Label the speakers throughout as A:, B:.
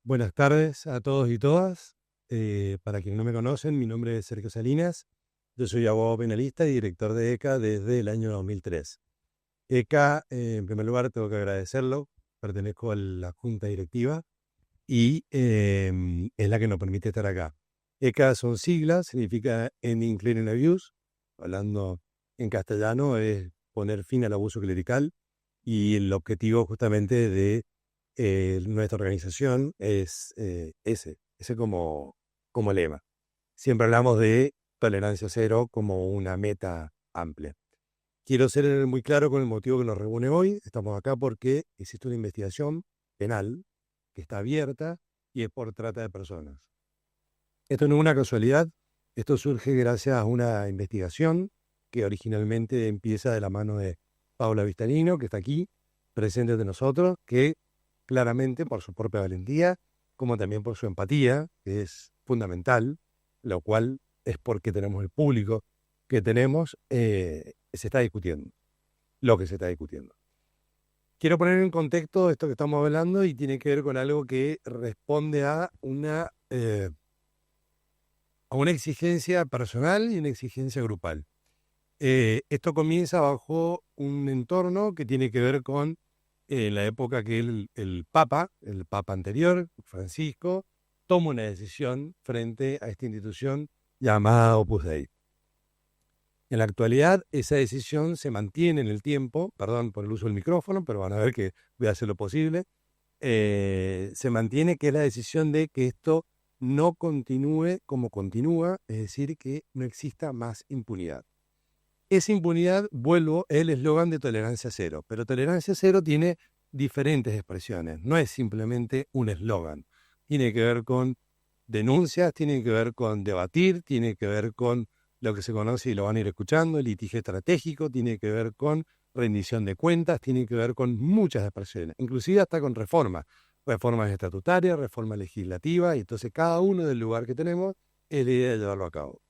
A: Buenas tardes a todos y todas. Para quienes no me conocen, mi nombre es Sergio Salinas. Yo soy abogado penalista y director de ECA desde el año 2003. ECA, en primer lugar, tengo que agradecerlo. Pertenezco a la junta directiva y es la que nos permite estar acá. ECA son siglas, significa Ending Clearing Abuse. Hablando en castellano es poner fin al abuso clerical, y el objetivo justamente de nuestra organización es ese como lema. Siempre hablamos de tolerancia cero como una meta amplia. Quiero ser muy claro con el motivo que nos reúne hoy. Estamos acá porque existe una investigación penal que está abierta y es por trata de personas. Esto no es una casualidad. Esto surge gracias a una investigación que originalmente empieza de la mano de Paula Vistarino, que está aquí, presente de nosotros, que claramente por su propia valentía, como también por su empatía, que es fundamental, lo cual es porque tenemos el público que tenemos, se está discutiendo, lo que se está discutiendo. Quiero poner en contexto esto que estamos hablando y tiene que ver con algo que responde a una exigencia personal y una exigencia grupal. Esto comienza bajo un entorno que tiene que ver con la época que el Papa anterior, Francisco, toma una decisión frente a esta institución llamada Opus Dei. En la actualidad, esa decisión se mantiene en el tiempo, perdón por el uso del micrófono, pero van a ver que voy a hacer lo posible, se mantiene, que es la decisión de que esto no continúe como continúa, es decir, que no exista más impunidad. Esa impunidad, vuelvo, es el eslogan de tolerancia cero, pero tolerancia cero tiene diferentes expresiones, no es simplemente un eslogan. Tiene que ver con denuncias, tiene que ver con debatir, tiene que ver con lo que se conoce, y lo van a ir escuchando, el litigio estratégico, tiene que ver con rendición de cuentas, tiene que ver con muchas expresiones, inclusive hasta con reformas estatutarias, reformas legislativas, y entonces cada uno del lugar que tenemos es la idea de llevarlo a cabo.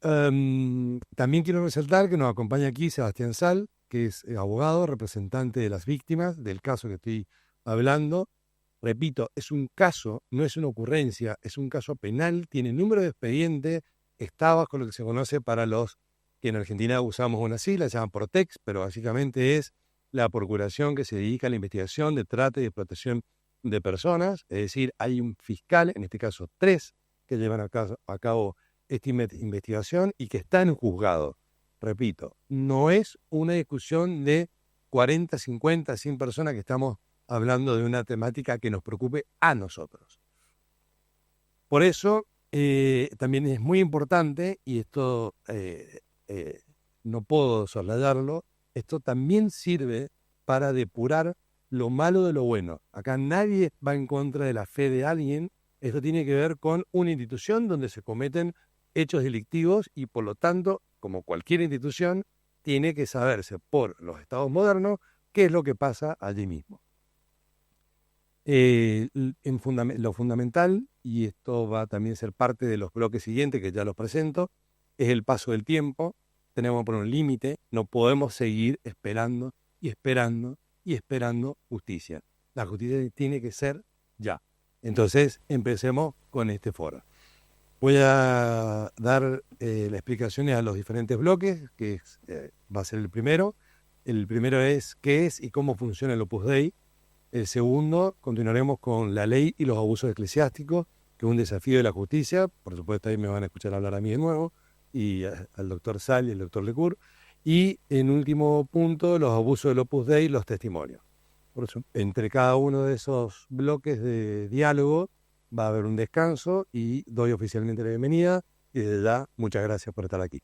A: También quiero resaltar que nos acompaña aquí Sebastián Sal, que es abogado, representante de las víctimas del caso que estoy hablando. Repito, es un caso, no es una ocurrencia, es un caso penal, tiene número de expediente, está bajo lo que se conoce, para los que en Argentina usamos una sigla, se llama Protex, pero básicamente es la procuración que se dedica a la investigación de trata y explotación de personas. Es decir, hay un fiscal, en este caso 3, que llevan a cabo esta investigación y que está en juzgado. Repito, no es una discusión de 40, 50, 100 personas, que estamos hablando de una temática que nos preocupe a nosotros. Por eso, también es muy importante, y esto no puedo soslayarlo, esto también sirve para depurar lo malo de lo bueno. Acá nadie va en contra de la fe de alguien. Esto tiene que ver con una institución donde se cometen hechos delictivos y, por lo tanto, como cualquier institución, tiene que saberse por los estados modernos qué es lo que pasa allí mismo. Lo fundamental, y esto va a también ser parte de los bloques siguientes que ya los presento, es el paso del tiempo. Tenemos que poner un límite, no podemos seguir esperando y esperando y esperando justicia. La justicia tiene que ser ya. Entonces, empecemos con este foro. Voy a dar las explicaciones a los diferentes bloques, que va a ser el primero. El primero es qué es y cómo funciona el Opus Dei. El segundo, continuaremos con la ley y los abusos eclesiásticos, que es un desafío de la justicia. Por supuesto, ahí me van a escuchar hablar a mí de nuevo, y al doctor Sal y al doctor Lecour. Y en último punto, los abusos del Opus Dei y los testimonios. Por eso, entre cada uno de esos bloques de diálogo va a haber un descanso, y doy oficialmente la bienvenida. Y desde ya, muchas gracias por estar aquí.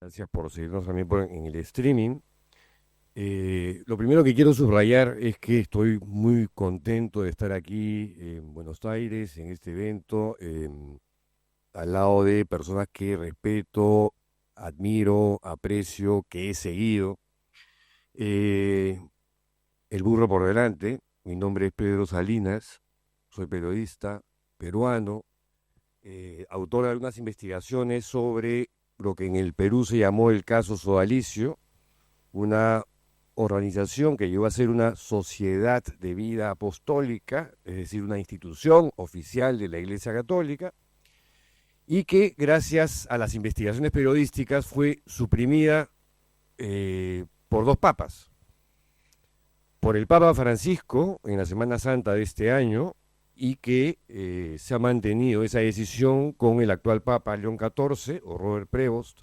B: Gracias por seguirnos también en el streaming. Lo primero que quiero subrayar es que estoy muy contento de estar aquí en Buenos Aires, en este evento, al lado de personas que respeto, admiro, aprecio, que he seguido. Eh, el burro por delante, mi nombre es Pedro Salinas, soy periodista peruano, autor de algunas investigaciones sobre lo que en el Perú se llamó el caso Sodalicio, una organización que llegó a ser una sociedad de vida apostólica, es decir, una institución oficial de la Iglesia Católica, y que gracias a las investigaciones periodísticas fue suprimida por dos papas. Por el Papa Francisco en la Semana Santa de este año, y que se ha mantenido esa decisión con el actual Papa León XIV o Robert Prevost,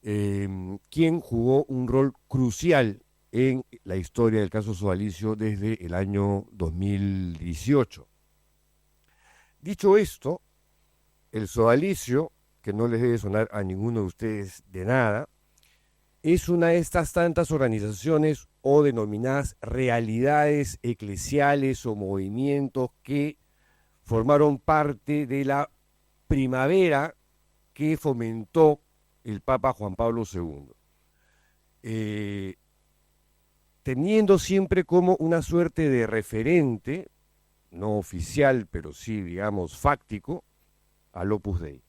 B: quien jugó un rol crucial en la historia del caso Sodalicio desde el año 2018. Dicho esto, el Sodalicio, que no les debe sonar a ninguno de ustedes de nada, es una de estas tantas organizaciones o denominadas realidades eclesiales o movimientos que formaron parte de la primavera que fomentó el Papa Juan Pablo II, eh, teniendo siempre como una suerte de referente, no oficial, pero sí, digamos, fáctico, al Opus Dei.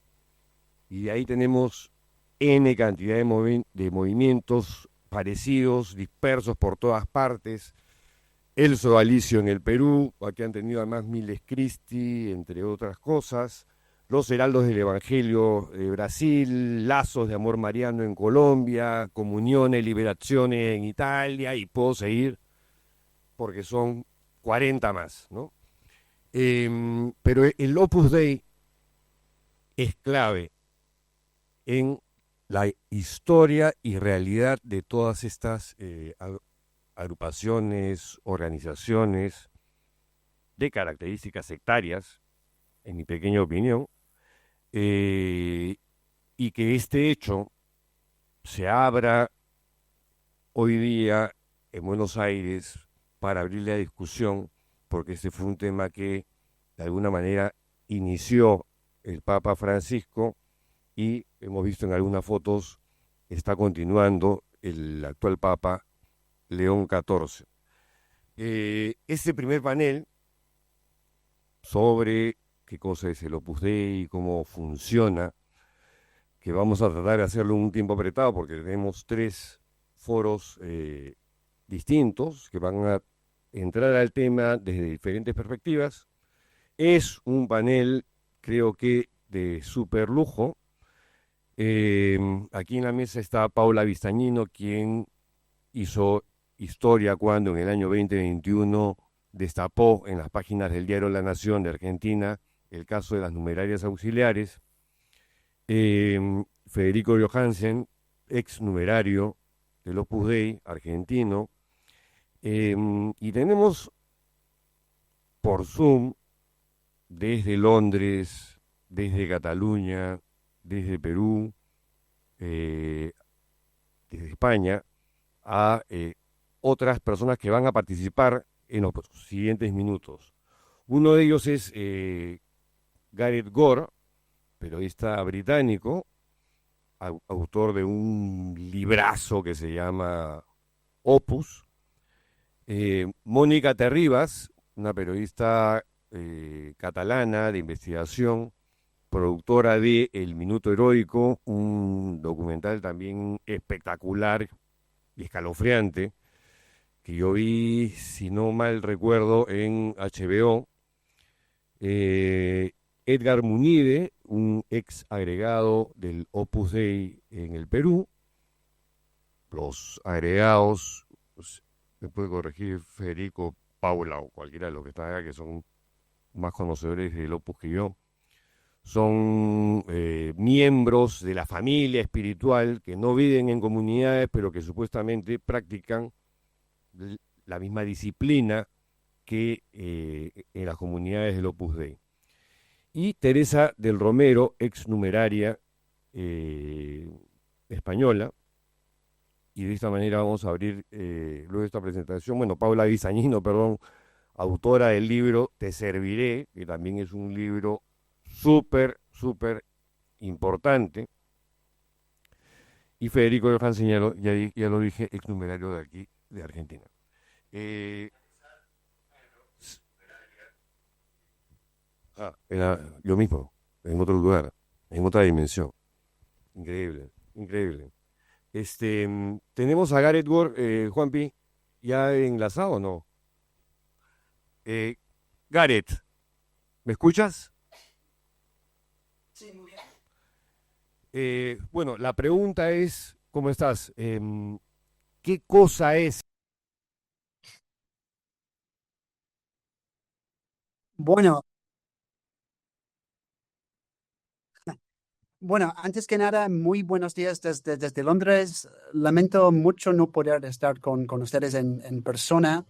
B: Y de ahí tenemos N cantidad de movimientos parecidos, dispersos por todas partes. El Sodalicio en el Perú, aquí han tenido además Miles Christi, entre otras cosas. Los Heraldos del Evangelio de Brasil, Lazos de Amor Mariano en Colombia, Comuniones, Liberaciones en Italia, y puedo seguir porque son 40 más, ¿no? Pero el Opus Dei es clave en la historia y realidad de todas estas agrupaciones, organizaciones de características sectarias, en mi pequeña opinión, eh, y que este hecho se abra hoy día en Buenos Aires para abrirle a discusión, porque este fue un tema que de alguna manera inició el Papa Francisco y hemos visto en algunas fotos está continuando el actual Papa León XIV. Este primer panel sobre qué cosa es el Opus Dei, cómo funciona, que vamos a tratar de hacerlo en un tiempo apretado porque tenemos tres foros distintos que van a entrar al tema desde diferentes perspectivas. Es un panel, creo que, de super lujo. Aquí en la mesa está Paula Vistañino, quien hizo historia cuando en el año 2021 destapó en las páginas del diario La Nación de Argentina el caso de las numerarias auxiliares. Federico Johansen, ex numerario del Opus Dei argentino. Y tenemos por Zoom desde Londres, desde Cataluña, desde Perú, eh, desde España, a otras personas que van a participar en los siguientes minutos. Uno de ellos es Gareth Gore, periodista británico, autor de un librazo que se llama Opus. Mónica Terribas, una periodista catalana de investigación, productora de El Minuto Heroico, un documental también espectacular y escalofriante, que yo vi, si no mal recuerdo, en HBO. Edgar Munide, un ex agregado del Opus Dei en el Perú. Los agregados, pues, me puede corregir Federico, Paula o cualquiera de los que están acá, que son más conocedores del Opus que yo, son miembros de la familia espiritual que no viven en comunidades, pero que supuestamente practican la misma disciplina que en las comunidades del Opus Dei. Y Teresa del Romero, ex numeraria, española, y de esta manera vamos a abrir luego esta presentación. Bueno, Paula Bizañino, perdón, autora del libro Te Serviré, que también es un libro súper, súper importante, y Federico Johansen, ya lo dije, ex numerario de aquí, de Argentina. Eh, Era yo mismo, en otro lugar, en otra dimensión. Increíble, increíble. Tenemos a Gareth Ward, Juanpi, ya enlazado o no. Eh, Gareth, ¿me escuchas?
C: Sí, muy bien.
B: Bueno, la pregunta es, ¿cómo estás? ¿Qué cosa es?
C: Bueno, bueno, antes que nada, muy buenos días desde Londres. Lamento mucho no poder estar con ustedes en persona,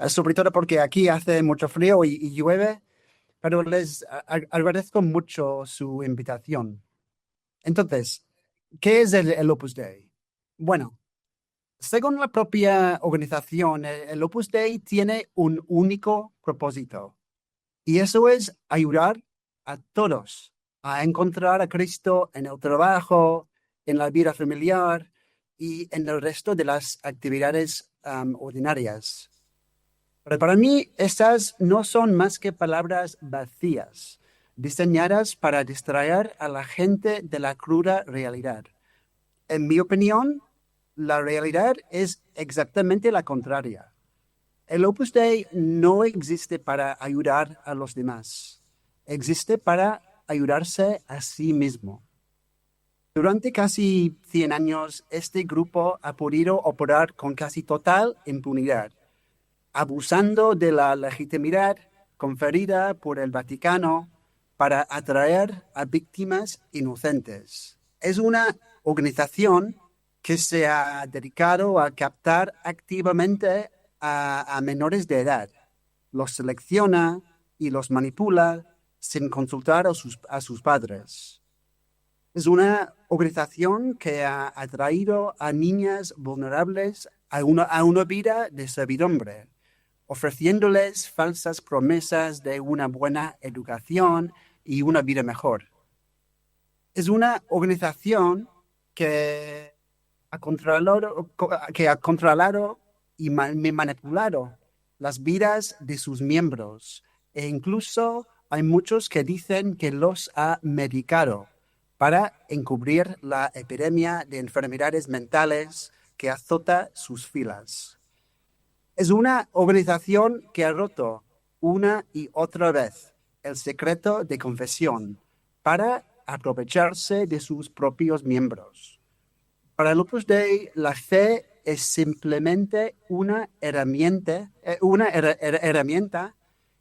C: sobre todo porque aquí hace mucho frío y llueve, pero les agradezco mucho su invitación. Entonces, ¿qué es el Opus Dei? Bueno, según la propia organización, el Opus Dei tiene un único propósito. Y eso es ayudar a todos a encontrar a Cristo en el trabajo, en la vida familiar y en el resto de las actividades ordinarias. Pero para mí, estas no son más que palabras vacías, diseñadas para distraer a la gente de la cruda realidad. En mi opinión, la realidad es exactamente la contraria. El Opus Dei no existe para ayudar a los demás, existe para ayudarse a sí mismo. Durante casi 100 años, este grupo ha podido operar con casi total impunidad, abusando de la legitimidad conferida por el Vaticano para atraer a víctimas inocentes. Es una organización que se ha dedicado a captar activamente a menores de edad, los selecciona y los manipula sin consultar a sus padres. Es una organización que ha atraído a niñas vulnerables a una vida de servidumbre, ofreciéndoles falsas promesas de una buena educación y una vida mejor. Es una organización que que ha controlado y manipulado las vidas de sus miembros e incluso hay muchos que dicen que los ha medicado para encubrir la epidemia de enfermedades mentales que azota sus filas. Es una organización que ha roto una y otra vez el secreto de confesión para aprovecharse de sus propios miembros. Para el Opus Dei, la fe es simplemente una herramienta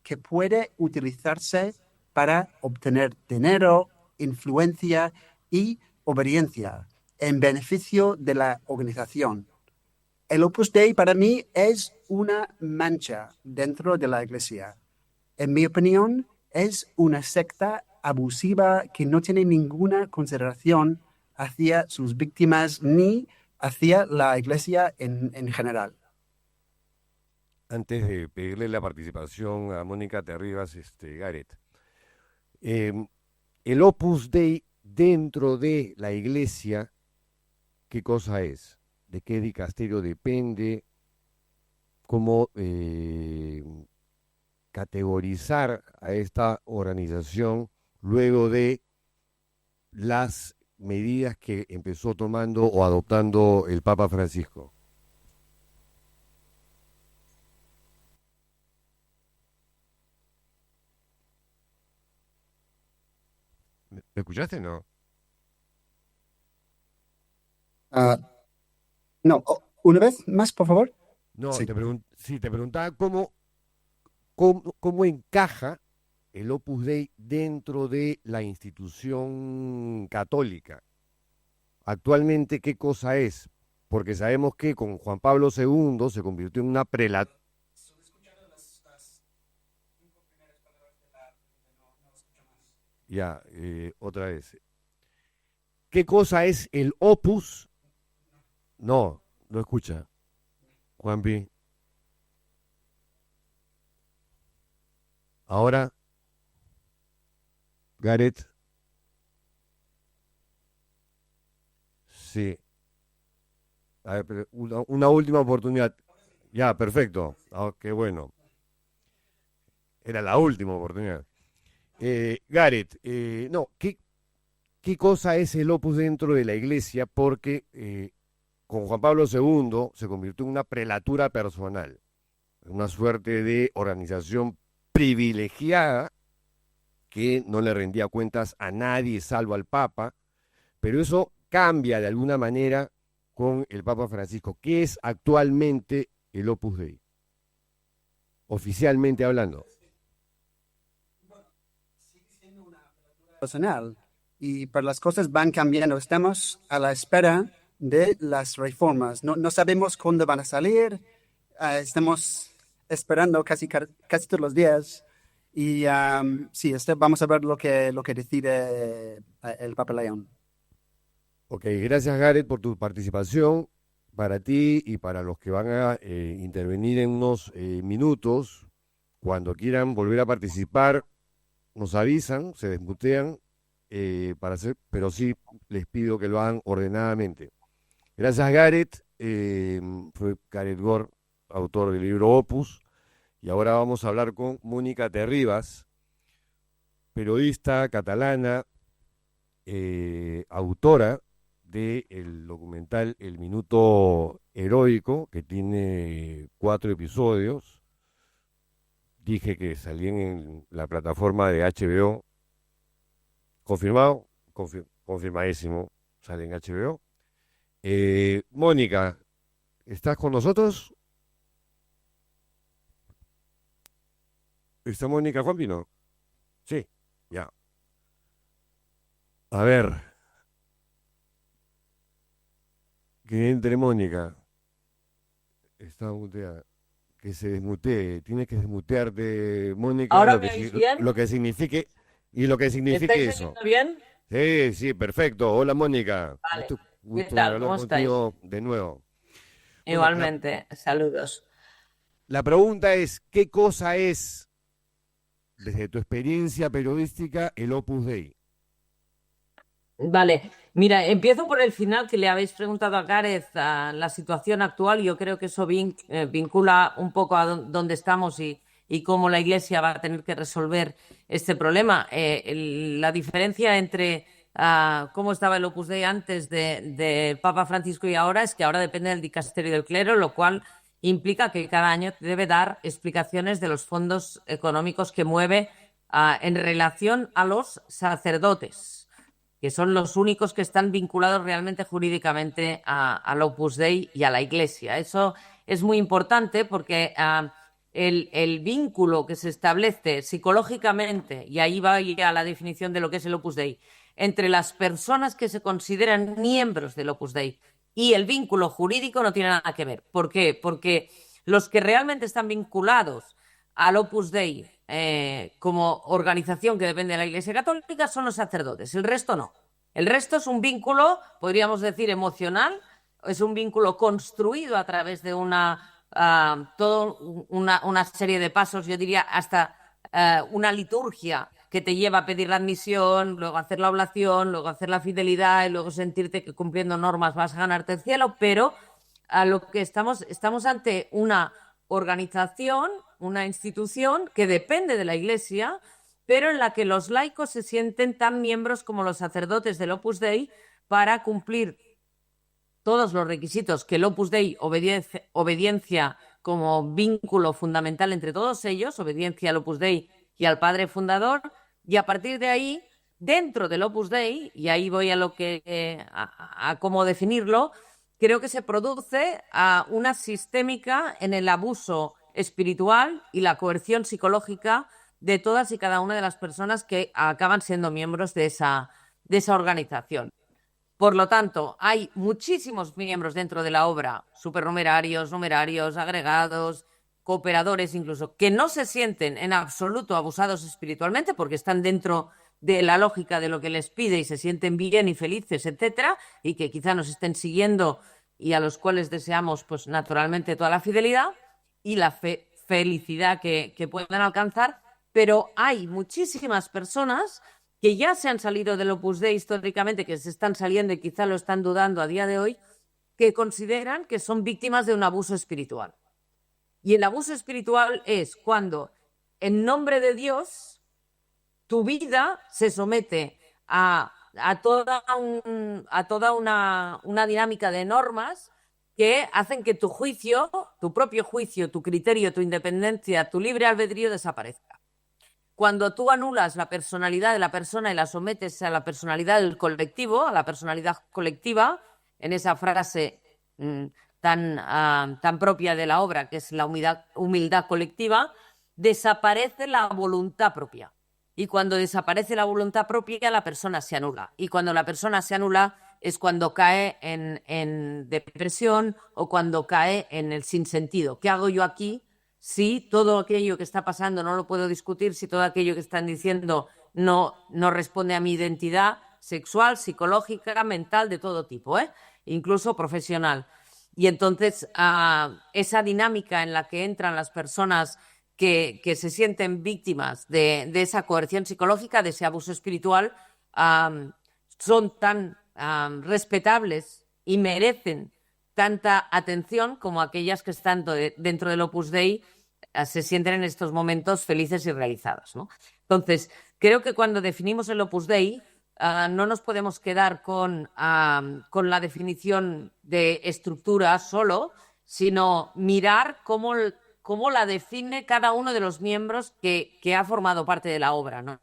C: que puede utilizarse para obtener dinero, influencia y obediencia en beneficio de la organización. El Opus Dei para mí es una mancha dentro de la Iglesia. En mi opinión, es una secta abusiva que no tiene ninguna consideración hacia sus víctimas ni hacia la Iglesia en general.
B: Antes de pedirle la participación a Mónica Terribas, Gareth, em, el Opus Dei dentro de la iglesia, ¿qué cosa es? ¿De qué dicasterio depende? ¿Cómo categorizar a esta organización luego de las medidas que empezó tomando o adoptando el Papa Francisco? ¿Me escuchaste? No.
C: Ah, no, una vez más, por favor.
B: No,
C: Sí.
B: sí, te preguntaba cómo encaja el Opus Dei dentro de la institución católica. Actualmente, ¿qué cosa es? Porque sabemos que con Juan Pablo II se convirtió en una prelata. Ya, otra vez. ¿Qué cosa es el Opus? No, no escucha. Juanpi. Ahora, Gareth. Sí. A ver, pero una última oportunidad. Ya, perfecto. Ah, qué bueno. Era la última oportunidad. Gareth, no, ¿qué cosa es el Opus dentro de la iglesia? Porque con Juan Pablo II se convirtió en una prelatura personal, una suerte de organización privilegiada que no le rendía cuentas a nadie salvo al Papa, pero eso cambia de alguna manera con el Papa Francisco. ¿Qué es actualmente el Opus Dei? Oficialmente hablando.
C: Personal. Y pero las cosas van cambiando. Estamos a la espera de las reformas. No sabemos cuándo van a salir. Estamos esperando casi todos los días. Y sí, vamos a ver lo que decide el Papa León.
B: Ok, gracias Gareth por tu participación. Para ti y para los que van a intervenir en unos minutos, cuando quieran volver a participar, nos avisan, se desmutean, pero sí les pido que lo hagan ordenadamente. Gracias Gareth, fue Gareth Gore, autor del libro Opus, y ahora vamos a hablar con Mónica Terribas, periodista catalana, autora del documental El Minuto Heroico, que tiene 4 episodios. Dije que salían en la plataforma de HBO. ¿Confirmado? Confirmadísimo. Sale en HBO. Mónica, ¿estás con nosotros? ¿Está Mónica Juanpi, no? Sí, ya. A ver. Que entre Mónica. Está muteada. Que se desmutee. Tienes que desmutearte, Mónica,
D: ¿Ahora me oís bien?
B: lo que signifique y lo que signifique
D: ¿Estáis
B: eso.
D: oyendo bien?
B: Sí, sí, perfecto. Hola, Mónica.
D: Vale.
B: Gusto
D: ¿Qué
B: en
D: tal?
B: hablar
D: ¿Cómo estáis?
B: contigo de nuevo. Bueno,
D: Igualmente, saludos.
B: la pregunta es, ¿qué cosa es, desde tu experiencia periodística, el Opus Dei?
D: Vale, mira, empiezo por el final que le habéis preguntado a Gareth a la situación actual. Yo creo que eso vincula un poco a dónde estamos y cómo la Iglesia va a tener que resolver este problema. La diferencia entre cómo estaba el Opus Dei antes de Papa Francisco y ahora es que ahora depende del dicasterio del clero, lo cual implica que cada año debe dar explicaciones de los fondos económicos que mueve en relación a los sacerdotes, que son los únicos que están vinculados realmente jurídicamente al Opus Dei y a la Iglesia. Eso es muy importante porque el vínculo que se establece psicológicamente, y ahí va ya la definición de lo que es el Opus Dei, entre las personas que se consideran miembros del Opus Dei y el vínculo jurídico no tiene nada que ver. ¿Por qué? Porque los que realmente están vinculados al Opus Dei como organización que depende de la Iglesia Católica son los sacerdotes, el resto no. El resto es un vínculo, podríamos decir, emocional, es un vínculo construido a través de toda una serie de pasos, yo diría hasta una liturgia que te lleva a pedir la admisión, luego hacer la oblación, luego hacer la fidelidad y luego sentirte que cumpliendo normas vas a ganarte el cielo, pero a lo que estamos ante una organización, una institución que depende de la Iglesia, pero en la que los laicos se sienten tan miembros como los sacerdotes del Opus Dei para cumplir todos los requisitos que el Opus Dei obediencia como vínculo fundamental entre todos ellos, obediencia al Opus Dei y al Padre Fundador, y a partir de ahí, dentro del Opus Dei, y ahí voy a lo que a cómo definirlo, creo que se produce una sistémica en el abuso espiritual y la coerción psicológica de todas y cada una de las personas que acaban siendo miembros de esa organización. Por lo tanto, hay muchísimos miembros dentro de la obra, supernumerarios, numerarios, agregados, cooperadores incluso, que no se sienten en absoluto abusados espiritualmente porque están dentro de la lógica de lo que les pide y se sienten bien y felices, etcétera, y que quizá nos estén siguiendo y a los cuales deseamos, pues naturalmente, toda la fidelidad y la felicidad que puedan alcanzar, pero hay muchísimas personas que ya se han salido del Opus Dei históricamente, que se están saliendo y quizá lo están dudando a día de hoy, que consideran que son víctimas de un abuso espiritual. Y el abuso espiritual es cuando, en nombre de Dios, tu vida se somete a toda una dinámica de normas que hacen que tu juicio, tu propio juicio, tu criterio, tu independencia, tu libre albedrío desaparezca. Cuando tú anulas la personalidad de la persona y la sometes a la personalidad del colectivo, a la personalidad colectiva, en esa frase tan propia de la obra, que es la humildad colectiva, desaparece la voluntad propia. Y cuando desaparece la voluntad propia, la persona se anula. Y cuando la persona se anula es cuando cae en depresión o cuando cae en el sinsentido. ¿Qué hago yo aquí si todo aquello que está pasando no lo puedo discutir, si todo aquello que están diciendo no responde a mi identidad sexual, psicológica, mental, de todo tipo, incluso profesional? Y entonces esa dinámica en la que entran las personas que se sienten víctimas de esa coerción psicológica, de ese abuso espiritual, son tan respetables y merecen tanta atención como aquellas que están dentro del Opus Dei se sienten en estos momentos felices y realizadas, ¿no? Entonces, creo que cuando definimos el Opus Dei no nos podemos quedar con la definición de estructura solo, sino mirar cómo la define cada uno de los miembros que ha formado parte de la obra, ¿no?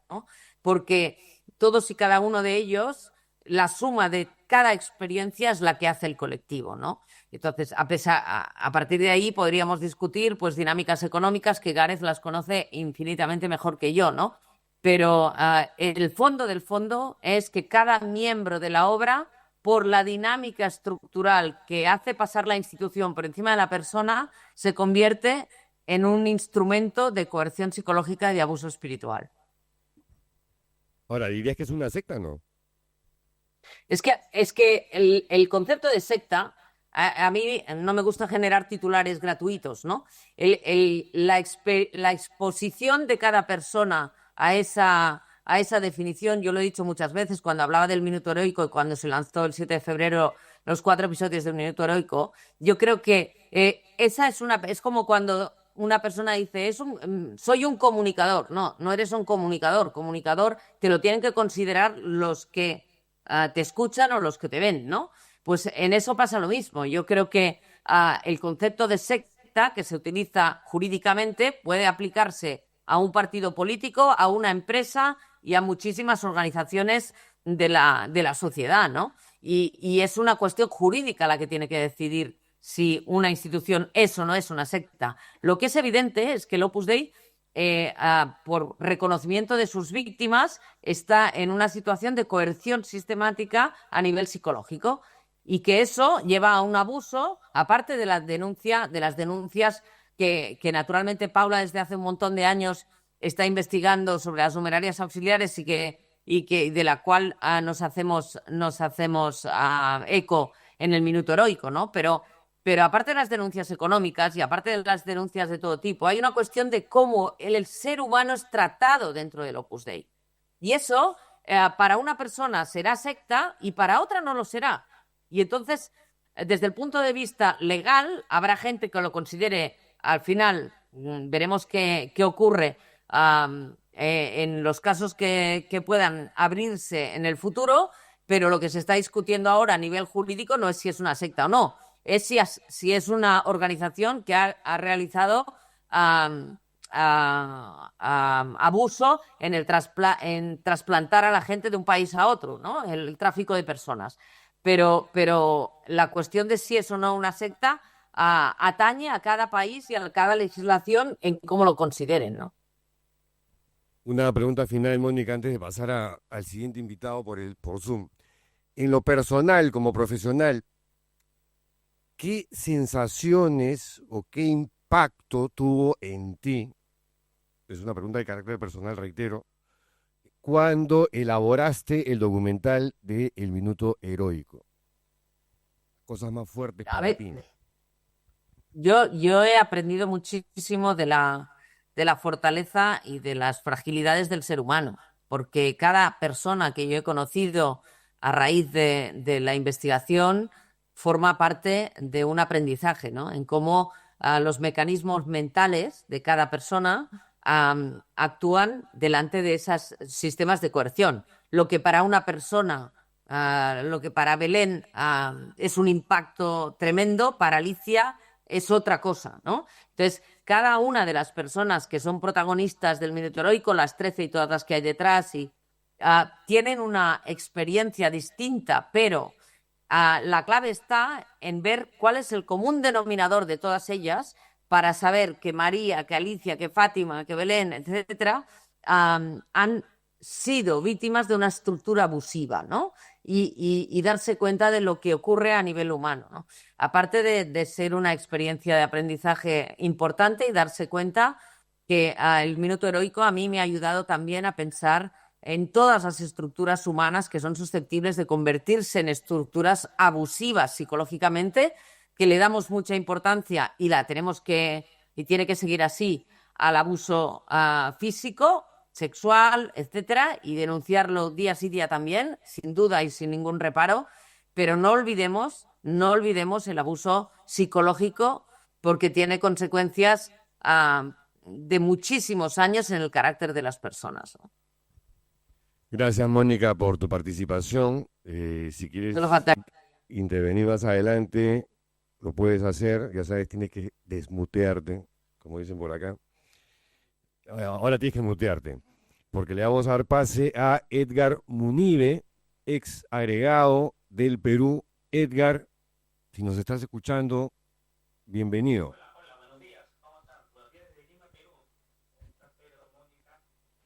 D: Porque todos y cada uno de ellos, la suma de cada experiencia es la que hace el colectivo, ¿no? Entonces, a partir de ahí podríamos discutir pues dinámicas económicas que Gareth las conoce infinitamente mejor que yo, ¿no? Pero el fondo del fondo es que cada miembro de la obra, por la dinámica estructural que hace pasar la institución por encima de la persona, se convierte en un instrumento de coerción psicológica y de abuso espiritual.
B: Ahora, ¿dirías que es una secta, no?
D: Es que el concepto de secta, a mí no me gusta generar titulares gratuitos, ¿no? La exposición de cada persona a esa definición, yo lo he dicho muchas veces cuando hablaba del Minuto Heroico y cuando se lanzó el 7 de febrero los 4 episodios del Minuto Heroico, yo creo que esa es como cuando una persona dice, soy un comunicador. No eres un comunicador. Comunicador te lo tienen que considerar los que te escuchan o los que te ven, ¿no? Pues en eso pasa lo mismo. Yo creo que el concepto de secta que se utiliza jurídicamente puede aplicarse a un partido político, a una empresa y a muchísimas organizaciones de la sociedad, ¿no? Y es una cuestión jurídica la que tiene que decidir si una institución es o no es una secta. Lo que es evidente es que el Opus Dei, por reconocimiento de sus víctimas, está en una situación de coerción sistemática a nivel psicológico y que eso lleva a un abuso, aparte de las denuncias que naturalmente Paula desde hace un montón de años está investigando sobre las numerarias auxiliares y que de la cual nos hacemos eco en el Minuto Heroico, ¿no? Pero aparte de las denuncias económicas y aparte de las denuncias de todo tipo, hay una cuestión de cómo el ser humano es tratado dentro del Opus Dei. Y eso, para una persona será secta y para otra no lo será. Y entonces, desde el punto de vista legal, habrá gente que lo considere, al final, veremos qué ocurre en los casos que puedan abrirse en el futuro, pero lo que se está discutiendo ahora a nivel jurídico no es si es una secta o no, es si es una organización que ha realizado abuso en trasplantar a la gente de un país a otro, ¿no? El tráfico de personas. Pero la cuestión de si es o no una secta atañe a cada país y a cada legislación en cómo lo consideren, ¿no?
B: Una pregunta final, Mónica, antes de pasar al siguiente invitado por Zoom. En lo personal, como profesional, ¿qué sensaciones o qué impacto tuvo en ti? Es una pregunta de carácter personal, reitero. cuando elaboraste el documental de El Minuto Heroico? Cosas más fuertes
D: A
B: para
D: ver,
B: ti.
D: yo he aprendido muchísimo de la fortaleza y de las fragilidades del ser humano, porque cada persona que yo he conocido a raíz de la investigación forma parte de un aprendizaje, ¿no? En cómo los mecanismos mentales de cada persona actúan delante de esos sistemas de coerción. Lo que para una persona, lo que para Belén es un impacto tremendo, para Alicia es otra cosa, ¿no? Entonces, cada una de las personas que son protagonistas del Minuto Heroico, las 13 y todas las que hay detrás, tienen una experiencia distinta, pero la clave está en ver cuál es el común denominador de todas ellas para saber que María, que Alicia, que Fátima, que Belén, etcétera, han sido víctimas de una estructura abusiva, ¿no? Y darse cuenta de lo que ocurre a nivel humano, ¿no? Aparte de ser una experiencia de aprendizaje importante y darse cuenta que el Minuto Heroico a mí me ha ayudado también a pensar en todas las estructuras humanas que son susceptibles de convertirse en estructuras abusivas psicológicamente, que le damos mucha importancia y y tiene que seguir así, al abuso físico, sexual, etcétera, y denunciarlo día sí día también, sin duda y sin ningún reparo, pero no olvidemos el abuso psicológico, porque tiene consecuencias de muchísimos años en el carácter de las personas, ¿no?
B: Gracias, Mónica, por tu participación. Si quieres
D: Solo falta-
B: intervenir más adelante, lo puedes hacer. Ya sabes, tienes que desmutearte, como dicen por acá. Ahora tienes que mutearte, porque le vamos a dar pase a Edgar Munive, ex agregado del Perú. Edgar, si nos estás escuchando, bienvenido.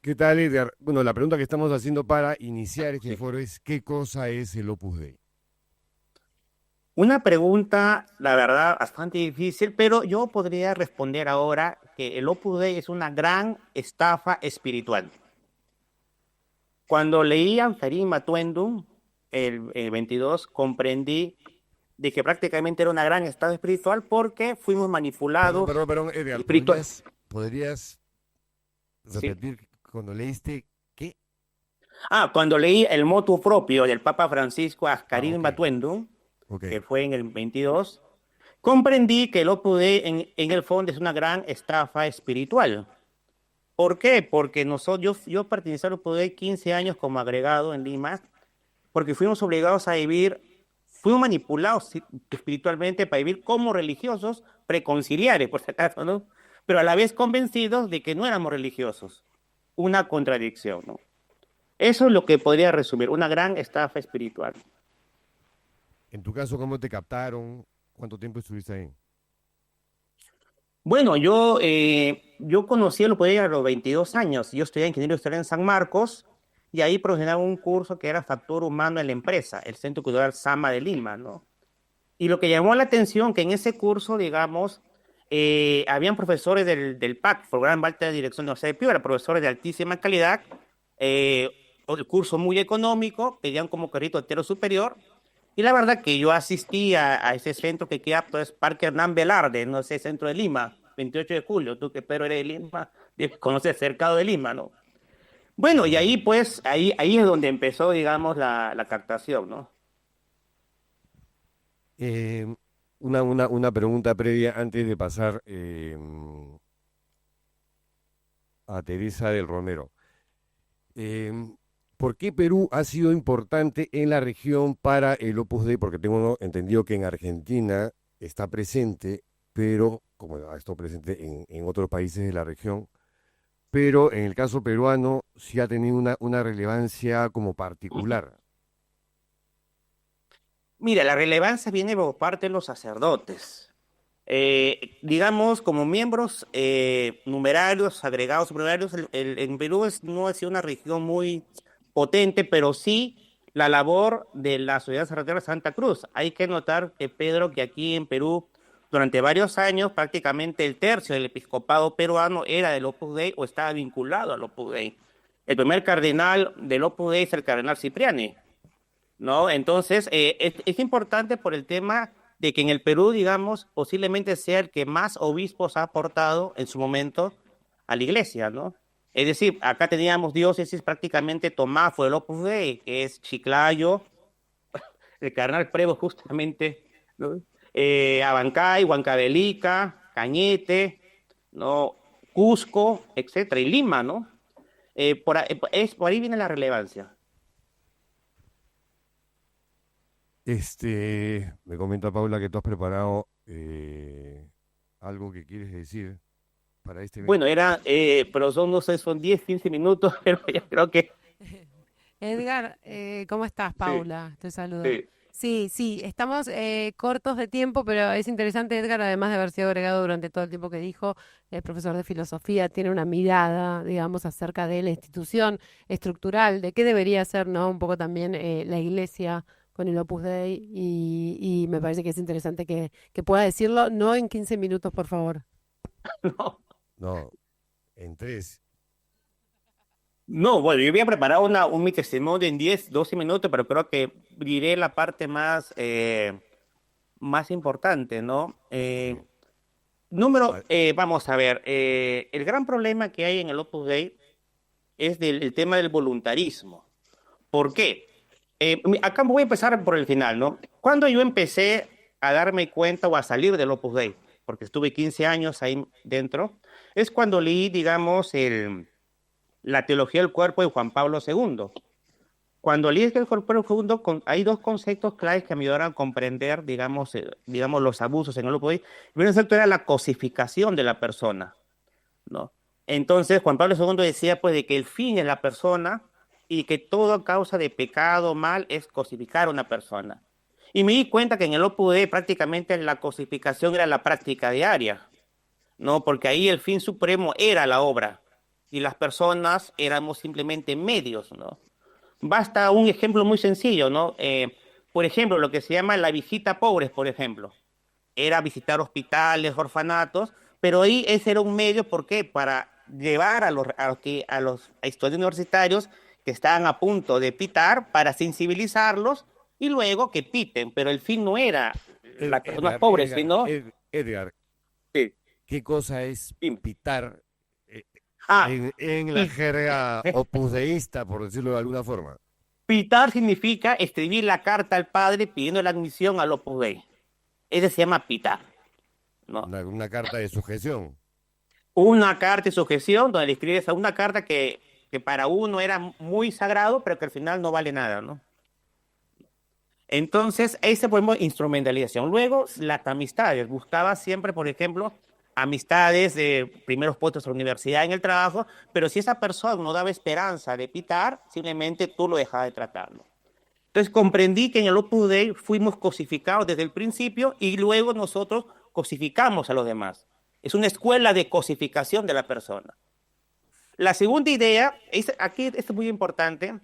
B: ¿Qué tal, Edgar? Bueno, la pregunta que estamos haciendo para iniciar este foro es: ¿qué cosa es el Opus Dei?
E: Una pregunta, la verdad, bastante difícil, pero yo podría responder ahora que el Opus Dei es una gran estafa espiritual. Cuando leí Anferim Matuendum, el 22, comprendí de que prácticamente era una gran estafa espiritual porque fuimos manipulados.
B: Perdón, Edgar,
E: espiritual.
B: ¿podrías
E: Sí.
B: repetir cuando leíste qué?
E: Cuando leí el motu propio del Papa Francisco Ascarim
B: ok.
E: Matuendum,
B: Ok.
E: que fue en el 22, comprendí que el Opus Dei en el fondo es una gran estafa espiritual. ¿Por qué? Porque yo pertenecí al Opus Dei 15 años como agregado en Lima, porque fuimos obligados a vivir, fuimos manipulados espiritualmente para vivir como religiosos preconciliares, por si acaso, ¿no? Pero a la vez convencidos de que no éramos religiosos. Una contradicción, ¿no? Eso es lo que podría resumir, una gran estafa espiritual.
B: En tu caso, ¿cómo te captaron? ¿Cuánto tiempo estuviste ahí?
E: Bueno, yo conocí el Opus Dei a los 22 años. Yo estudié Ingeniería Industrial en San Marcos y ahí promocionaba un curso que era Factor Humano en la Empresa, el Centro Cultural Sama de Lima, ¿no? Y lo que llamó la atención que en ese curso, digamos, habían profesores del PAC, Programa Alta de Dirección de la Universidad de Piura, profesores de altísima calidad, el curso muy económico, pedían como carrito entero superior. Y la verdad que yo asistí a ese centro que queda, pues, Parque Hernán Velarde, no sé, centro de Lima, 28 de julio, tú que Pedro eres de Lima, conoces cercado de Lima, ¿no? Bueno, y ahí pues, ahí es donde empezó, digamos, la captación, ¿no?
B: Una pregunta previa antes de pasar a Teresa del Romero. ¿Por qué Perú ha sido importante en la región para el Opus Dei? Porque tengo entendido que en Argentina está presente, pero como ha estado presente en otros países de la región, pero en el caso peruano sí ha tenido una relevancia como particular.
E: Mira, la relevancia viene por parte de los sacerdotes. Digamos, como miembros numerarios, agregados numerarios, en Perú no ha sido una región muy potente, pero sí la labor de la Sociedad Sacerdotal de Santa Cruz. Hay que notar que, Pedro, que aquí en Perú, durante varios años, prácticamente el tercio del episcopado peruano era del Opus Dei o estaba vinculado al Opus Dei. El primer cardenal del Opus Dei es el cardenal Cipriani, ¿no? Entonces, es importante por el tema de que en el Perú, digamos, posiblemente sea el que más obispos ha aportado en su momento a la iglesia, ¿no? Es decir, acá teníamos diócesis prácticamente Tomás fue el Opus Dei, que es Chiclayo, el cardenal Prevo justamente, ¿no? Abancay, Huancavelica, Cañete, ¿no? Cusco, etcétera, y Lima, ¿no? Por ahí viene la relevancia.
B: Me comenta Paula que tú has preparado algo que quieres decir para este evento.
E: Bueno, pero son, no sé, son 10, 15 minutos, pero ya creo que...
F: Edgar, ¿cómo estás, Paula? Te saludo.
E: Sí.
F: Sí, estamos cortos de tiempo, pero es interesante, Edgar, además de haber sido agregado durante todo el tiempo que dijo, el profesor de filosofía tiene una mirada, digamos, acerca de la institución estructural, de qué debería ser, ¿no? Un poco también la iglesia con el Opus Dei, y me parece que es interesante que pueda decirlo, no en 15 minutos, por favor.
E: No.
B: No, en 3.
E: No, bueno, yo había preparado mi testimonio en 10, 12 minutos, pero creo que diré la parte más importante, ¿no? Vamos a ver, el gran problema que hay en el Opus Dei es el tema del voluntarismo. ¿Por qué? Acá voy a empezar por el final, ¿no? Cuando yo empecé a darme cuenta o a salir del Opus Dei, porque estuve 15 años ahí dentro, es cuando leí, digamos, la teología del cuerpo de Juan Pablo II. Cuando leí el cuerpo del segundo, hay dos conceptos claves que me ayudaron a comprender, digamos, los abusos en el Opus Dei. El primer concepto era la cosificación de la persona, ¿no? Entonces, Juan Pablo II decía, pues, de que el fin es la persona y que toda causa de pecado, mal, es cosificar a una persona. Y me di cuenta que en el Opus Dei prácticamente la cosificación era la práctica diaria, ¿no? Porque ahí el fin supremo era la obra y las personas éramos simplemente medios, ¿no? Basta un ejemplo muy sencillo, ¿no? Por ejemplo, lo que se llama la visita a pobres, por ejemplo, era visitar hospitales, orfanatos, pero ahí ese era un medio, ¿por qué? Para llevar a los estudiantes universitarios que estaban a punto de pitar, para sensibilizarlos y luego que piten, pero el fin no era las personas pobres, sino...
B: Edgar,
E: Sí.
B: ¿qué cosa es
E: Dime.
B: pitar
E: Ah,
B: en la jerga opusdeísta, por decirlo de alguna forma?
E: pitar significa escribir la carta al padre pidiendo la admisión al Opus Dei. Ese se llama pitar, ¿no?
B: Una carta de sujeción.
E: Una carta de sujeción donde le escribes a una carta que para uno era muy sagrado, pero que al final no vale nada, ¿no? Entonces, ese fue instrumentalización. Luego, las amistades. Buscaba siempre, por ejemplo, amistades de primeros puestos en la universidad, en el trabajo, pero si esa persona no daba esperanza de pitar, simplemente tú lo dejabas de tratarlo. Entonces comprendí que en el Opus Dei fuimos cosificados desde el principio y luego nosotros cosificamos a los demás. Es una escuela de cosificación de la persona. La segunda idea, aquí esto es muy importante,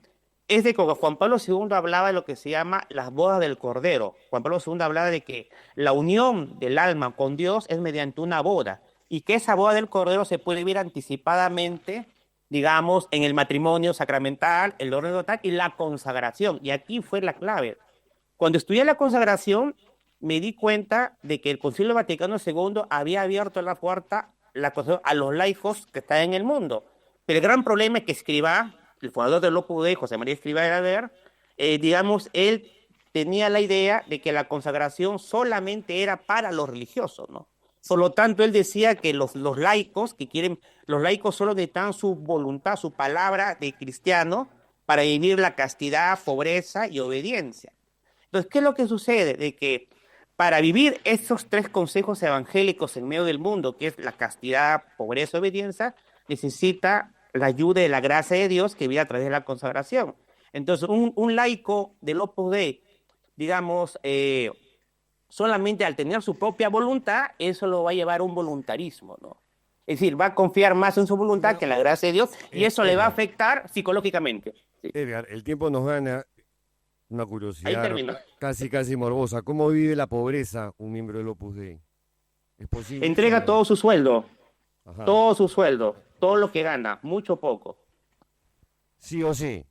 E: es de que Juan Pablo II hablaba de lo que se llama las bodas del Cordero. Juan Pablo II hablaba de que la unión del alma con Dios es mediante una boda y que esa boda del Cordero se puede vivir anticipadamente, digamos, en el matrimonio sacramental, el orden total y la consagración. Y aquí fue la clave. Cuando estudié la consagración, me di cuenta de que el Concilio Vaticano II había abierto la puerta a los laicos que están en el mundo. Pero el gran problema es que Escrivá, el fundador del Opus Dei, José María Escrivá de Ader, digamos, él tenía la idea de que la consagración solamente era para los religiosos, ¿no? Por lo tanto, él decía que los laicos solo necesitan su voluntad, su palabra de cristiano para vivir la castidad, pobreza y obediencia. Entonces, ¿qué es lo que sucede? De que para vivir esos tres consejos evangélicos en medio del mundo, que es la castidad, pobreza y obediencia, necesita la ayuda de la gracia de Dios que viene a través de la consagración. Entonces, un laico del Opus Dei, digamos, solamente al tener su propia voluntad, eso lo va a llevar a un voluntarismo, ¿no? Es decir, va a confiar más en su voluntad que en la gracia de Dios y eso le va a afectar psicológicamente. Sí.
B: Edgar, el tiempo nos gana. Una
E: Ahí
B: curiosidad
E: termino.
B: casi morbosa. ¿Cómo vive la pobreza un miembro del Opus Dei? ¿Es posible?
E: Entrega todo su sueldo,
B: Ajá.
E: todo su sueldo, todo lo que gana, mucho o poco.
B: Sí o sí.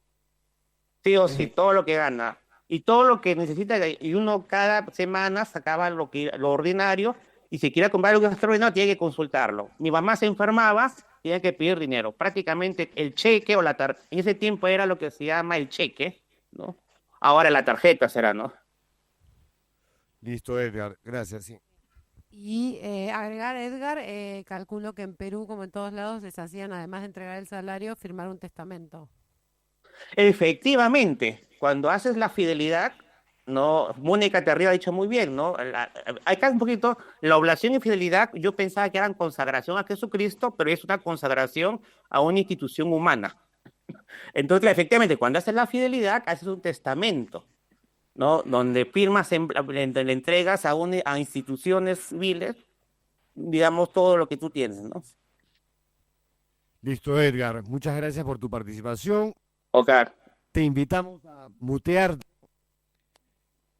E: Sí o sí, todo lo que gana. Y todo lo que necesita, y uno cada semana sacaba lo ordinario, y si quiere comprar algo extraordinario, tiene que consultarlo. Mi mamá se enfermaba, tiene que pedir dinero. Prácticamente el cheque o en ese tiempo era lo que se llama el cheque, ¿no? Ahora la tarjeta será, ¿no?
B: Listo, Edgar. Gracias, sí.
F: Y agregar, Edgar, calculo que en Perú, como en todos lados, les hacían, además de entregar el salario, firmar un testamento.
E: Efectivamente, cuando haces la fidelidad, no, Mónica Terriba ha dicho muy bien, ¿no? Acá un poquito, la oblación y fidelidad, yo pensaba que eran consagración a Jesucristo, pero es una consagración a una institución humana. Entonces, efectivamente, cuando haces la fidelidad, haces un testamento, ¿no? Donde firmas, le entregas a instituciones civiles, digamos, todo lo que tú tienes, ¿no?
B: Listo, Edgar. Muchas gracias por tu participación.
E: Ok.
B: Te invitamos a mutear.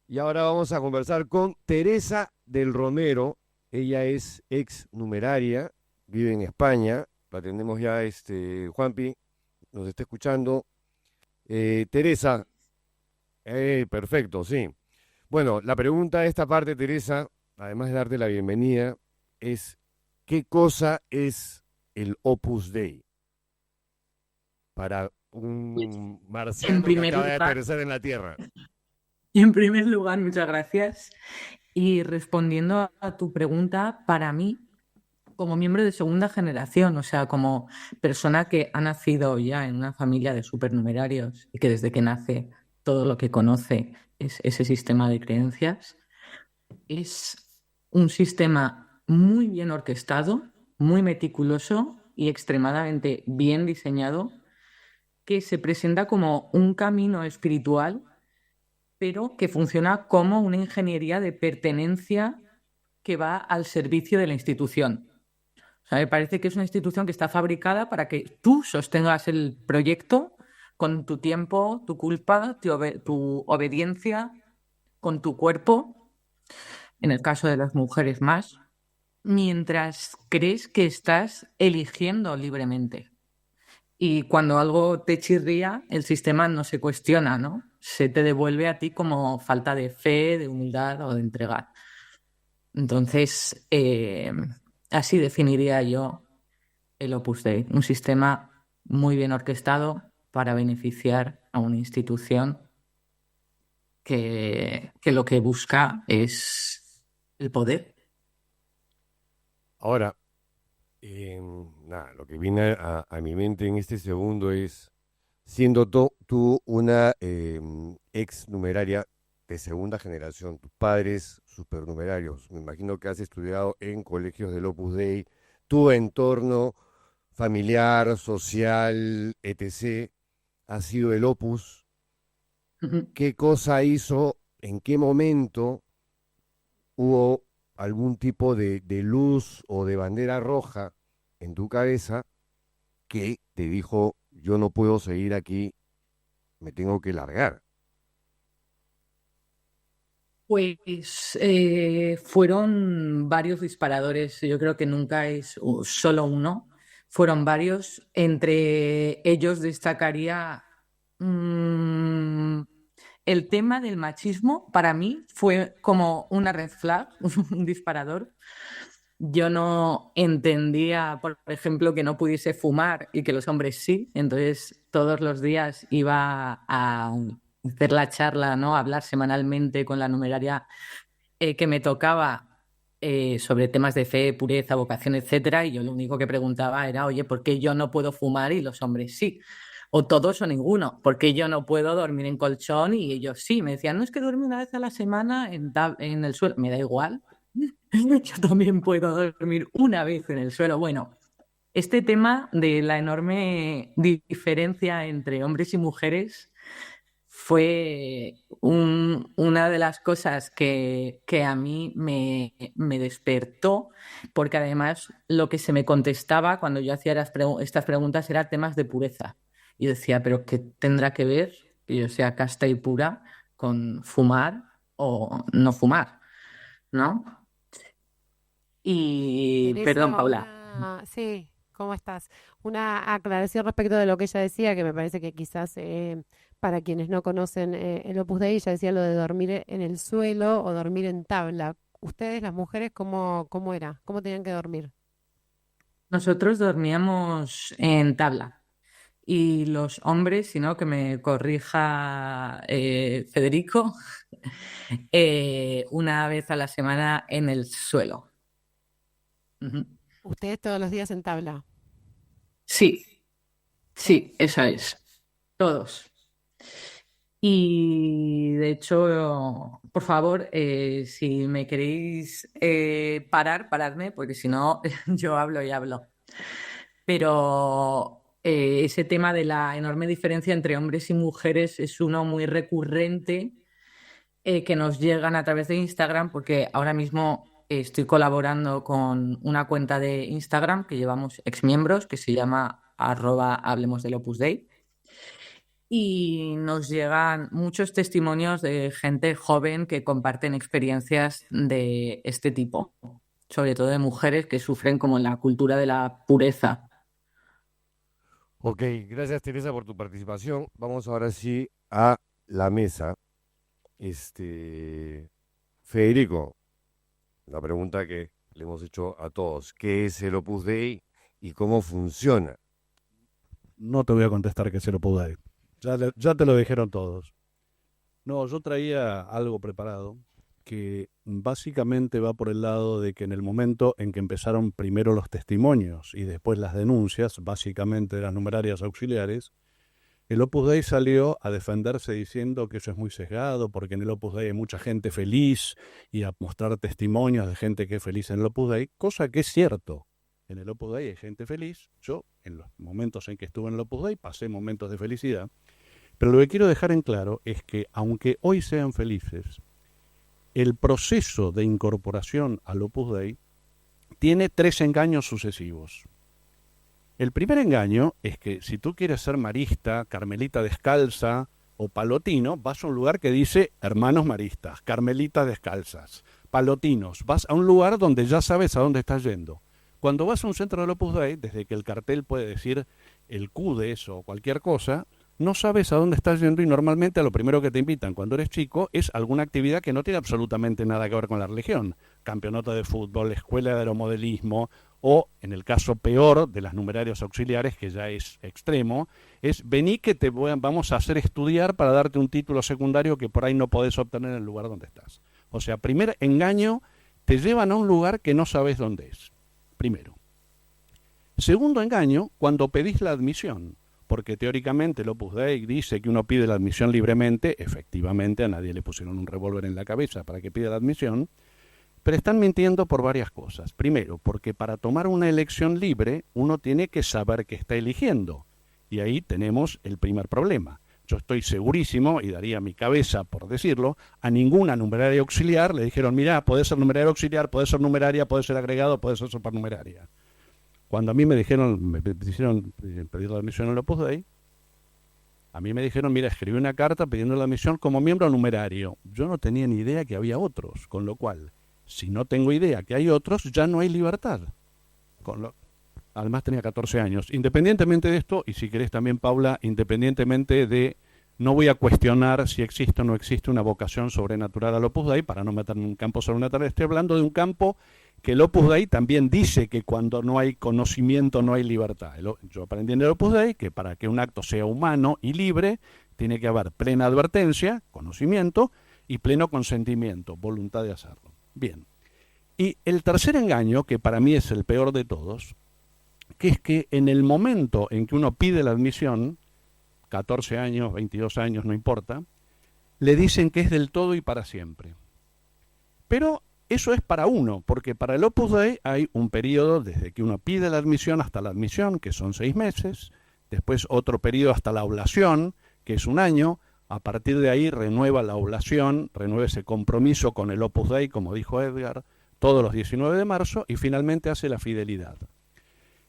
B: Y ahora vamos a conversar con Teresa del Romero. Ella es ex numeraria, vive en España. La tenemos ya, Juanpi, nos está escuchando. Teresa, perfecto, sí. Bueno, la pregunta de esta parte, Teresa, además de darte la bienvenida, es ¿qué cosa es el Opus Dei para
G: Pues,
B: un
G: en
B: marciano que
G: primer
B: acaba de
G: lugar,
B: aterrizar en la Tierra?
G: muchas gracias. Y respondiendo a tu pregunta, para mí, como miembro de segunda generación, o sea, como persona que ha nacido ya en una familia de supernumerarios y que desde que nace todo lo que conoce es ese sistema de creencias, es un sistema muy bien orquestado, muy meticuloso y extremadamente bien diseñado que se presenta como un camino espiritual, pero que funciona como una ingeniería de pertenencia que va al servicio de la institución. O sea, me parece que es una institución que está fabricada para que tú sostengas el proyecto con tu tiempo, tu culpa, tu obediencia, con tu cuerpo, en el caso de las mujeres más, mientras crees que estás eligiendo libremente. Y cuando algo te chirría, el sistema no se cuestiona, ¿no? Se te devuelve a ti como falta de fe, de humildad o de entregar. Entonces, así definiría yo el Opus Dei, un sistema muy bien orquestado para beneficiar a una institución que lo que busca es el poder.
B: Ahora, nada, lo que viene a mi mente en este segundo es, siendo tú una ex numeraria de segunda generación, tus padres supernumerarios, me imagino que has estudiado en colegios del Opus Dei, tu entorno familiar, social, etc., ha sido el Opus. ¿Qué cosa hizo? ¿En qué momento hubo algún tipo de luz o de bandera roja en tu cabeza que te dijo, yo no puedo seguir aquí, me tengo que largar?
G: Pues fueron varios disparadores, yo creo que nunca es solo uno, fueron varios. Entre ellos destacaría mm, el tema del machismo, para mí fue como una red flag, un disparador. Yo no entendía, por ejemplo, que no pudiese fumar y que los hombres sí. Entonces, todos los días iba a hacer la charla, ¿no? A hablar semanalmente con la numeraria que me tocaba sobre temas de fe, pureza, vocación, etcétera. Y yo lo único que preguntaba era, oye, ¿por qué yo no puedo fumar y los hombres sí? O todos o ninguno. ¿Por qué yo no puedo dormir en colchón y ellos sí? Me decían, no, es que duerme una vez a la semana en el suelo. Me da igual. Yo también puedo dormir una vez en el suelo. Bueno, este tema de la enorme diferencia entre hombres y mujeres fue una de las cosas que a mí me despertó, porque además lo que se me contestaba cuando yo hacía estas preguntas era temas de pureza. Y yo decía, ¿pero qué tendrá que ver que yo sea casta y pura con fumar o no fumar? ¿No? Y,
F: Teresa,
G: perdón, Paula.
F: sí, ¿Cómo estás? Una aclaración respecto de lo que ella decía, que me parece que quizás para quienes no conocen el Opus Dei, ella decía lo de dormir en el suelo o dormir en tabla. Ustedes, las mujeres, ¿cómo era? ¿Cómo tenían que dormir?
G: Nosotros dormíamos en tabla y los hombres, si no, que me corrija Federico, una vez a la semana en el suelo. Ujú.
F: Ustedes todos los días en tabla.
G: Sí, sí, esa es. Todos. Y de hecho, por favor, si me queréis paradme, porque si no, yo hablo y hablo. Pero ese tema de la enorme diferencia entre hombres y mujeres es uno muy recurrente que nos llegan a través de Instagram, porque ahora mismo estoy colaborando con una cuenta de Instagram que llevamos exmiembros, que se llama @hablemos del Opus Dei. Y nos llegan muchos testimonios de gente joven que comparten experiencias de este tipo, sobre todo de mujeres que sufren como la cultura de la pureza.
B: Ok, gracias Teresa por tu participación. Vamos ahora sí a la mesa. Federico, la pregunta que le hemos hecho a todos, ¿qué es el Opus Dei y cómo funciona?
H: No te voy a contestar qué es el Opus Dei. Ya te lo dijeron todos. No, yo traía algo preparado que básicamente va por el lado de que en el momento en que empezaron primero los testimonios y después las denuncias, básicamente de las numerarias auxiliares, el Opus Dei salió a defenderse diciendo que eso es muy sesgado, porque en el Opus Dei hay mucha gente feliz y a mostrar testimonios de gente que es feliz en el Opus Dei, cosa que es cierto. En el Opus Dei hay gente feliz. Yo, en los momentos en que estuve en el Opus Dei, pasé momentos de felicidad. Pero lo que quiero dejar en claro es que, aunque hoy sean felices, el proceso de incorporación al Opus Dei tiene 3 engaños sucesivos. El primer engaño es que si tú quieres ser marista, carmelita descalza o palotino, vas a un lugar que dice hermanos maristas, carmelitas descalzas, palotinos. Vas a un lugar donde ya sabes a dónde estás yendo. Cuando vas a un centro del Opus Dei, desde que el cartel puede decir el CUDES o cualquier cosa, no sabes a dónde estás yendo y normalmente a lo primero que te invitan cuando eres chico es alguna actividad que no tiene absolutamente nada que ver con la religión. Campeonato de fútbol, escuela de aeromodelismo o, en el caso peor de las numerarias auxiliares, que ya es extremo, es vení que vamos a hacer estudiar para darte un título secundario que por ahí no podés obtener en el lugar donde estás. O sea, primer engaño, te llevan a un lugar que no sabes dónde es. Primero. Segundo engaño, cuando pedís la admisión, porque teóricamente el Opus Dei dice que uno pide la admisión libremente, efectivamente a nadie le pusieron un revólver en la cabeza para que pida la admisión, pero están mintiendo por varias cosas. Primero, porque para tomar una elección libre uno tiene que saber qué está eligiendo, y ahí tenemos el primer problema. Yo estoy segurísimo, y daría mi cabeza por decirlo, a ninguna numeraria auxiliar le dijeron, mirá, podés ser numeraria auxiliar, podés ser numeraria, podés ser agregado, podés ser supernumeraria. Cuando a mí me hicieron pedir la admisión en el Opus Dei, a mí me dijeron, mira, escribí una carta pidiendo la admisión como miembro numerario. Yo no tenía ni idea que había otros, con lo cual, si no tengo idea que hay otros, ya no hay libertad. Además tenía 14 años. Independientemente de esto, y si querés también, Paula, independientemente de, no voy a cuestionar si existe o no existe una vocación sobrenatural al Opus Dei, para no meterme en un campo sobrenatural, estoy hablando de un campo que el Opus Dei también dice que cuando no hay conocimiento no hay libertad. Yo aprendí en el Opus Dei que para que un acto sea humano y libre, tiene que haber plena advertencia, conocimiento, y pleno consentimiento, voluntad de hacerlo. Bien. Y el tercer engaño, que para mí es el peor de todos, que es que en el momento en que uno pide la admisión, 14 años, 22 años, no importa, le dicen que es del todo y para siempre. Pero eso es para uno, porque para el Opus Dei hay un periodo desde que uno pide la admisión hasta la admisión, que son 6 meses, después otro periodo hasta la oblación, que es 1 año, a partir de ahí renueva la oblación, renueva ese compromiso con el Opus Dei, como dijo Edgar, todos los 19 de marzo, y finalmente hace la fidelidad.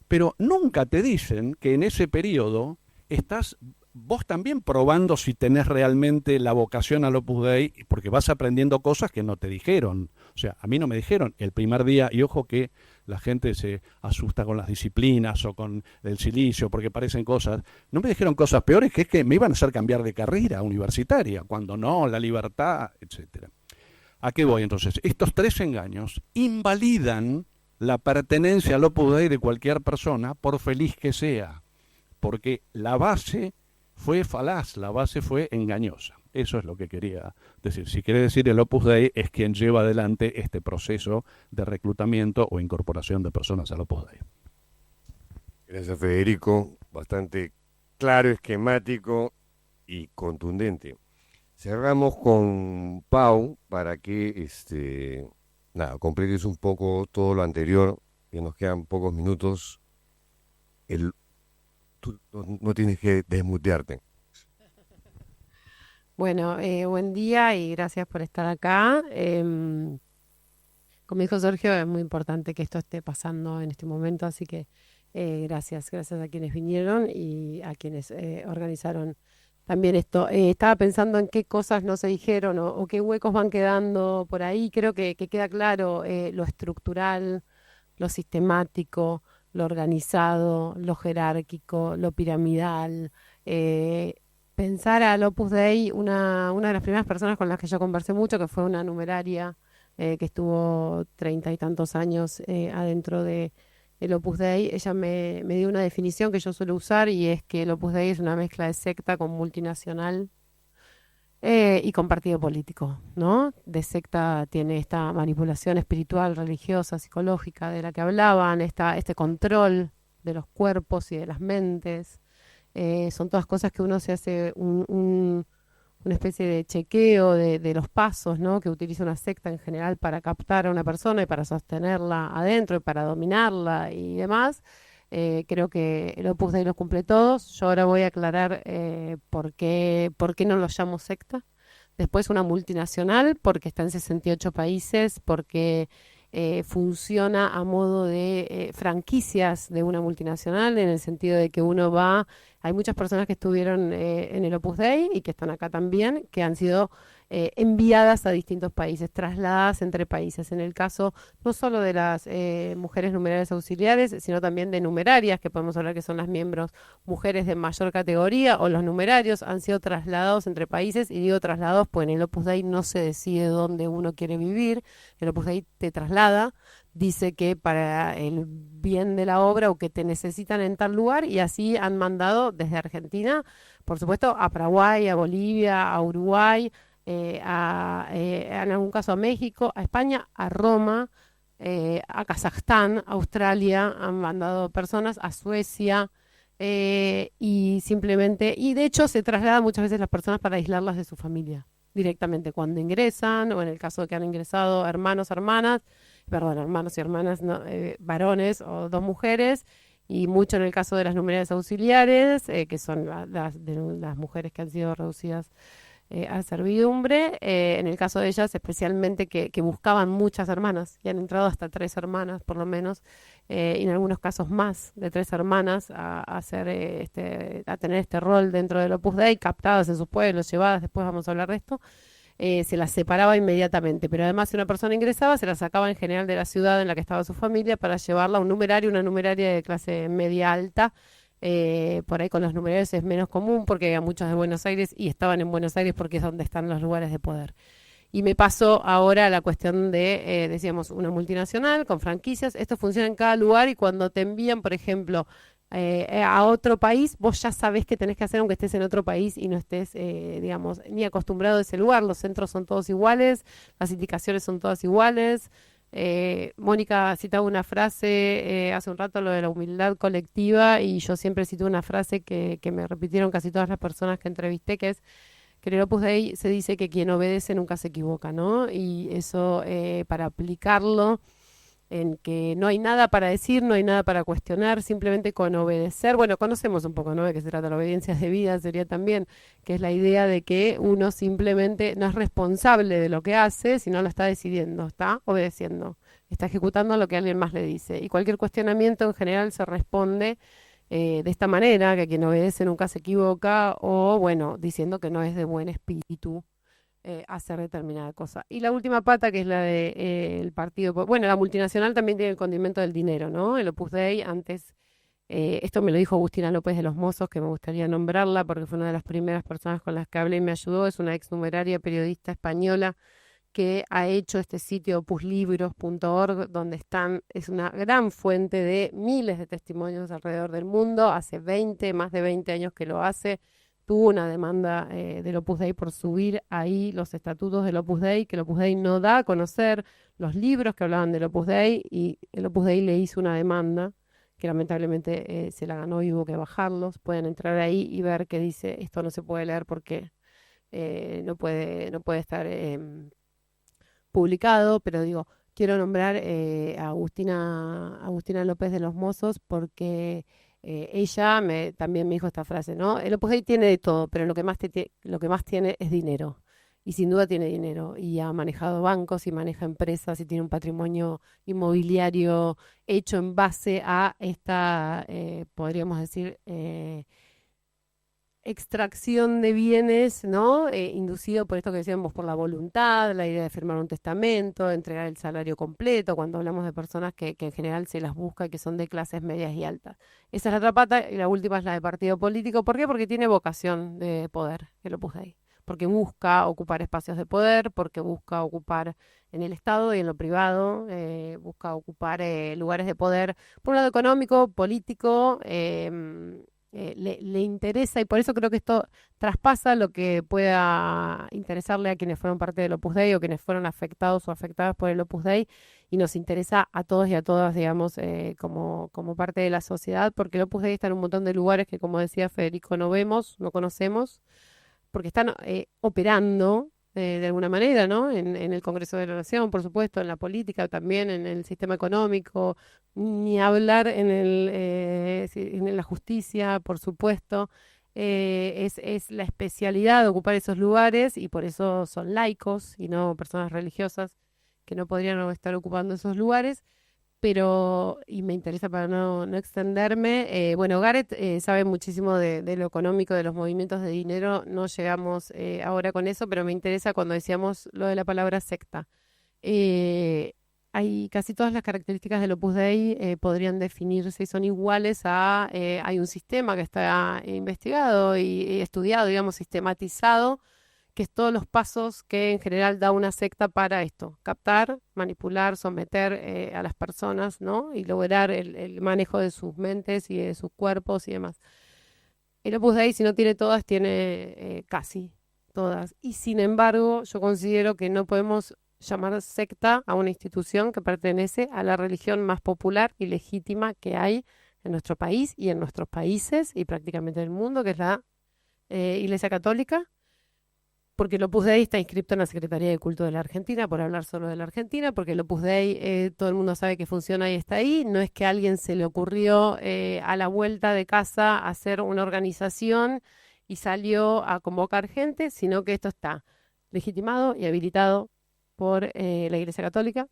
H: Pero nunca te dicen que en ese periodo estás vos también probando si tenés realmente la vocación al Opus Dei, porque vas aprendiendo cosas que no te dijeron. O sea, a mí no me dijeron el primer día, y ojo que la gente se asusta con las disciplinas o con el silicio porque parecen cosas, no me dijeron cosas peores, que es que me iban a hacer cambiar de carrera universitaria, cuando no, la libertad, etcétera. ¿A qué voy entonces? Estos 3 engaños invalidan la pertenencia al Opus Dei de cualquier persona, por feliz que sea, porque la base fue falaz, la base fue engañosa. Eso es lo que quería decir. Si quiere decir, el Opus Dei es quien lleva adelante este proceso de reclutamiento o incorporación de personas al Opus Dei.
B: Gracias, Federico. Bastante claro, esquemático y contundente. Cerramos con Pau para que completes un poco todo lo anterior, que nos quedan pocos minutos. Tú no tienes que desmutearte.
F: Bueno, buen día y gracias por estar acá. Como dijo Sergio, es muy importante que esto esté pasando en este momento, así que gracias a quienes vinieron y a quienes organizaron también esto. Estaba pensando en qué cosas no se dijeron o qué huecos van quedando por ahí. Creo que queda claro lo estructural, lo sistemático, lo organizado, lo jerárquico, lo piramidal. Pensar al Opus Dei, una de las primeras personas con las que yo conversé mucho, que fue una numeraria que estuvo 30 y tantos años adentro de el Opus Dei, ella me dio una definición que yo suelo usar, y es que el Opus Dei es una mezcla de secta con multinacional y con partido político, ¿no? De secta tiene esta manipulación espiritual, religiosa, psicológica de la que hablaban, este control de los cuerpos y de las mentes. Son todas cosas que uno se hace una especie de chequeo de los pasos, ¿no? Que utiliza una secta en general para captar a una persona y para sostenerla adentro y para dominarla y demás. Creo que el Opus Dei los cumple todos. Yo ahora voy a aclarar por qué no los llamo secta. Después una multinacional, porque está en 68 países, porque funciona a modo de franquicias de una multinacional, en el sentido de que uno va. Hay muchas personas que estuvieron en el Opus Dei y que están acá también, que han sido enviadas a distintos países, trasladadas entre países. En el caso no solo de las mujeres numerarias auxiliares, sino también de numerarias, que podemos hablar que son las miembros mujeres de mayor categoría, o los numerarios han sido trasladados entre países. Y digo trasladados, pues en el Opus Dei no se decide dónde uno quiere vivir, el Opus Dei te traslada, dice que para el bien de la obra o que te necesitan en tal lugar, y así han mandado desde Argentina, por supuesto, a Paraguay, a Bolivia, a Uruguay, en algún caso a México, a España, a Roma, a Kazajstán, a Australia, han mandado personas, a Suecia, y de hecho se trasladan muchas veces las personas para aislarlas de su familia directamente cuando ingresan, o en el caso de que han ingresado hermanos y hermanas, no, varones o 2 mujeres, y mucho en el caso de las numerarias auxiliares, que son las mujeres que han sido reducidas a servidumbre. En el caso de ellas, especialmente que buscaban muchas hermanas, y han entrado hasta 3 hermanas por lo menos, y en algunos casos más de 3 hermanas a tener este rol dentro del Opus Dei, captadas en sus pueblos, llevadas, después vamos a hablar de esto. Se las separaba inmediatamente, pero además, si una persona ingresaba, se la sacaba en general de la ciudad en la que estaba su familia para llevarla a una numeraria de clase media alta. Por ahí con los numerarios es menos común, porque había muchos de Buenos Aires y estaban en Buenos Aires porque es donde están los lugares de poder. Y me paso ahora a la cuestión de, decíamos, una multinacional con franquicias. Esto funciona en cada lugar, y cuando te envían, por ejemplo, a otro país, vos ya sabés qué tenés que hacer aunque estés en otro país y no estés, digamos, ni acostumbrado a ese lugar. Los centros son todos iguales, las indicaciones son todas iguales. Mónica citaba una frase hace un rato, lo de la humildad colectiva, y yo siempre cito una frase que me repitieron casi todas las personas que entrevisté, que es que en el Opus Dei se dice que quien obedece nunca se equivoca, ¿no? Y eso, para aplicarlo en que no hay nada para decir, no hay nada para cuestionar, simplemente con obedecer. Bueno, conocemos un poco, ¿no?, de qué se trata la obediencia debida, sería también, que es la idea de que uno simplemente no es responsable de lo que hace, sino lo está decidiendo, está obedeciendo, está ejecutando lo que alguien más le dice. Y cualquier cuestionamiento en general se responde de esta manera, que quien obedece nunca se equivoca, o bueno, diciendo que no es de buen espíritu hacer determinada cosa. Y la última pata, que es la de el partido, bueno, la multinacional también tiene el condimento del dinero, ¿no? El Opus Dei antes, esto me lo dijo Agustina López de los Mozos, que me gustaría nombrarla porque fue una de las primeras personas con las que hablé y me ayudó, es una exnumeraria periodista española que ha hecho este sitio opuslibros.org, donde es una gran fuente de miles de testimonios alrededor del mundo, hace más de 20 años que lo hace. Tuvo una demanda del Opus Dei por subir ahí los estatutos del Opus Dei, que el Opus Dei no da a conocer los libros que hablaban del Opus Dei, y el Opus Dei le hizo una demanda que lamentablemente se la ganó y hubo que bajarlos. Pueden entrar ahí y ver que dice, esto no se puede leer porque no puede estar publicado, pero digo, quiero nombrar a Agustina López de los Mozos porque ella también me dijo esta frase, ¿no? El Opus Dei tiene de todo, pero lo que más tiene es dinero. Y sin duda tiene dinero. Y ha manejado bancos y maneja empresas y tiene un patrimonio inmobiliario hecho en base a esta, podríamos decir, extracción de bienes, ¿no? Inducido por esto que decíamos, por la voluntad, la idea de firmar un testamento, entregar el salario completo, cuando hablamos de personas que en general se las busca y que son de clases medias y altas. Esa es la otra pata, y la última es la de partido político. ¿Por qué? Porque tiene vocación de poder, que lo puse ahí. Porque busca ocupar espacios de poder, porque busca ocupar en el Estado y en lo privado, busca ocupar lugares de poder, por un lado económico, político, le interesa, y por eso creo que esto traspasa lo que pueda interesarle a quienes fueron parte del Opus Dei o quienes fueron afectados o afectadas por el Opus Dei, y nos interesa a todos y a todas, digamos, como parte de la sociedad, porque el Opus Dei está en un montón de lugares que, como decía Federico, no vemos, no conocemos, porque están operando de alguna manera, ¿no? En el Congreso de la Nación, por supuesto, en la política, también en el sistema económico, ni hablar en la justicia, por supuesto. Es la especialidad de ocupar esos lugares, y por eso son laicos y no personas religiosas que no podrían estar ocupando esos lugares. Pero, y me interesa para no extenderme, bueno, Gareth sabe muchísimo de lo económico, de los movimientos de dinero, no llegamos ahora con eso, pero me interesa cuando decíamos lo de la palabra secta. Hay casi todas las características del Opus Dei podrían definirse y son iguales a, hay un sistema que está investigado y estudiado, digamos, sistematizado, que es todos los pasos que en general da una secta para esto: captar, manipular, someter a las personas, ¿no? Y lograr el manejo de sus mentes y de sus cuerpos y demás. El Opus Dei, si no tiene todas, tiene casi todas. Y sin embargo, yo considero que no podemos llamar secta a una institución que pertenece a la religión más popular y legítima que hay en nuestro país y en nuestros países y prácticamente en el mundo, que es la Iglesia Católica. Porque el Opus Dei está inscrito en la Secretaría de Culto de la Argentina, por hablar solo de la Argentina, porque el Opus Dei todo el mundo sabe que funciona y está ahí. No es que a alguien se le ocurrió a la vuelta de casa hacer una organización y salió a convocar gente, sino que esto está legitimado y habilitado por la Iglesia Católica.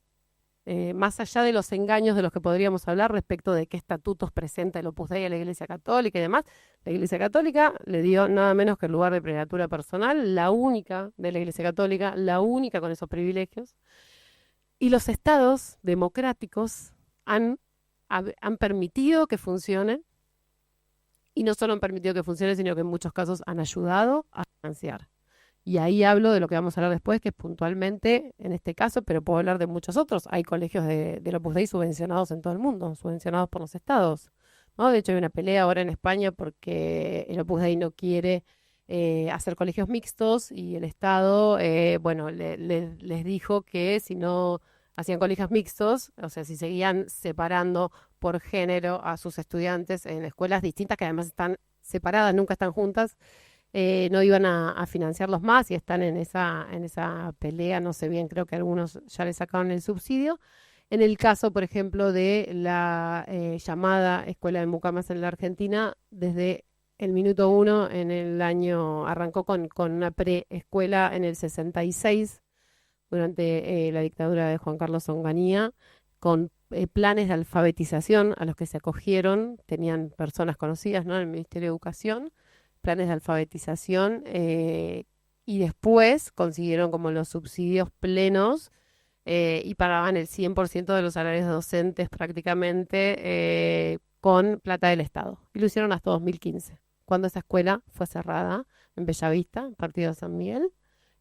F: Más allá de los engaños de los que podríamos hablar respecto de qué estatutos presenta el Opus Dei a la Iglesia Católica y demás, la Iglesia Católica le dio nada menos que el lugar de prelatura personal, la única de la Iglesia Católica, la única con esos privilegios. Y los estados democráticos han permitido que funcione, y no solo han permitido que funcione, sino que en muchos casos han ayudado a financiar. Y ahí hablo de lo que vamos a hablar después, que es puntualmente en este caso, pero puedo hablar de muchos otros. Hay colegios del Opus Dei subvencionados en todo el mundo, subvencionados por los estados, ¿no? De hecho, hay una pelea ahora en España porque el Opus Dei no quiere hacer colegios mixtos, y el Estado, bueno, les dijo que si no hacían colegios mixtos, o sea, si seguían separando por género a sus estudiantes en escuelas distintas, que además están separadas, nunca están juntas, no iban a financiarlos más, y están en esa pelea. No sé bien, creo que algunos ya le sacaron el subsidio. En el caso, por ejemplo, de la llamada Escuela de Mucamas en la Argentina, desde el minuto 1 en el año, arrancó con una preescuela en el 66, durante la dictadura de Juan Carlos Onganía, con planes de alfabetización a los que se acogieron, tenían personas conocidas, ¿no?, en el Ministerio de Educación, planes de alfabetización, y después consiguieron como los subsidios plenos, y pagaban el 100% de los salarios docentes prácticamente, con plata del Estado. Y lo hicieron hasta 2015, cuando esa escuela fue cerrada en Bellavista, en Partido de San Miguel.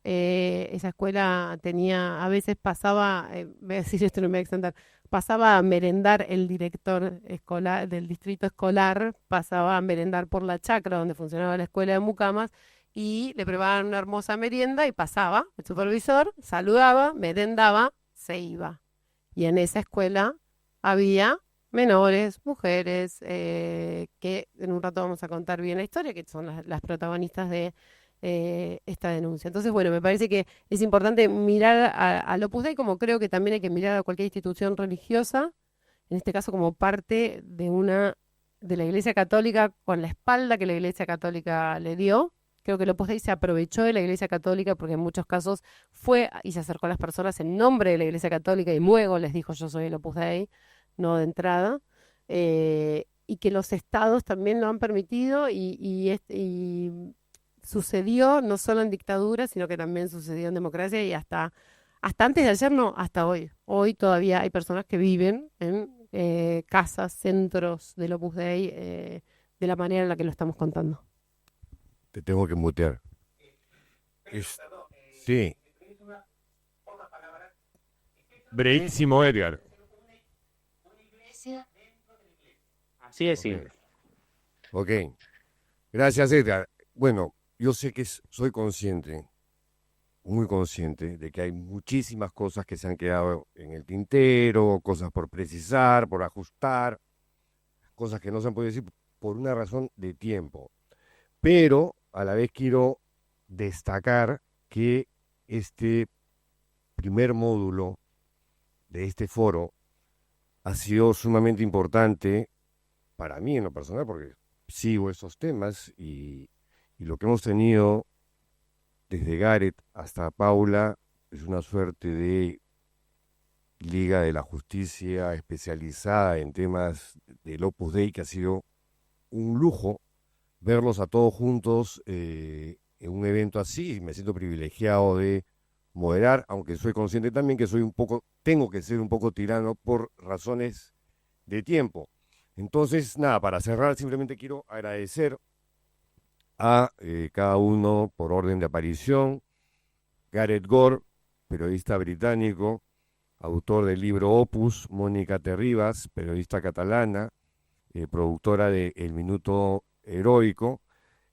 F: Esa escuela tenía, a veces pasaba, voy a decir esto, no me voy a extender, pasaba a merendar el director escolar del distrito escolar, pasaba a merendar por la chacra donde funcionaba la escuela de Mucamas, y le preparaban una hermosa merienda y pasaba el supervisor, saludaba, merendaba, se iba. Y en esa escuela había menores, mujeres, que en un rato vamos a contar bien la historia, que son las protagonistas de esta denuncia. Entonces, bueno, me parece que es importante mirar al Opus Dei, como creo que también hay que mirar a cualquier institución religiosa, en este caso como parte de la Iglesia Católica, con la espalda que la Iglesia Católica le dio. Creo que el Opus Dei se aprovechó de la Iglesia Católica porque en muchos casos fue y se acercó a las personas en nombre de la Iglesia Católica y luego les dijo: yo soy el Opus Dei, no de entrada. Y que los estados también lo han permitido, y sucedió no solo en dictadura, sino que también sucedió en democracia, y hasta antes de ayer, no, hasta hoy. Hoy todavía hay personas que viven en casas, centros del Opus Dei, de la manera en la que lo estamos contando.
B: Te tengo que mutear. Sí.
I: Brevísimo, Edgar.
E: Así es, sí.
B: Ok. Gracias, Edgar. Bueno, yo sé que soy consciente, muy consciente, de que hay muchísimas cosas que se han quedado en el tintero, cosas por precisar, por ajustar, cosas que no se han podido decir por una razón de tiempo. Pero a la vez quiero destacar que este primer módulo de este foro ha sido sumamente importante para mí en lo personal, porque sigo esos temas, y lo que hemos tenido desde Gareth hasta Paula es una suerte de Liga de la Justicia especializada en temas del Opus Dei, que ha sido un lujo verlos a todos juntos en un evento así. Me siento privilegiado de moderar, aunque soy consciente también que tengo que ser un poco tirano por razones de tiempo. Entonces, nada, para cerrar, simplemente quiero agradecer a cada uno por orden de aparición. Gareth Gore, periodista británico, autor del libro Opus; Mónica Terribas, periodista catalana, productora de El Minuto Heroico;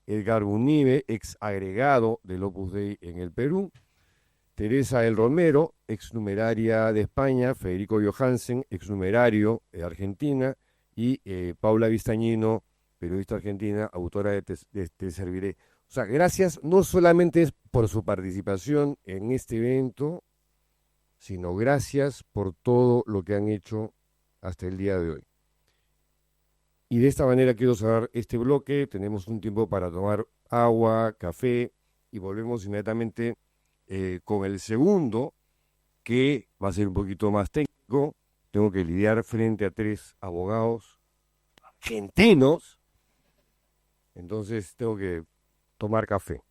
B: Edgar Unive, ex agregado del Opus Dei en el Perú; Teresa El Romero, ex numeraria de España; Federico Johansen, ex numerario de Argentina; y Paula Vistañino, periodista argentina, autora de Te Serviré. O sea, gracias no solamente por su participación en este evento, sino gracias por todo lo que han hecho hasta el día de hoy. Y de esta manera quiero cerrar este bloque. Tenemos un tiempo para tomar agua, café, y volvemos inmediatamente con el segundo, que va a ser un poquito más técnico. Tengo que lidiar frente a 3 abogados argentinos, entonces tengo que tomar café.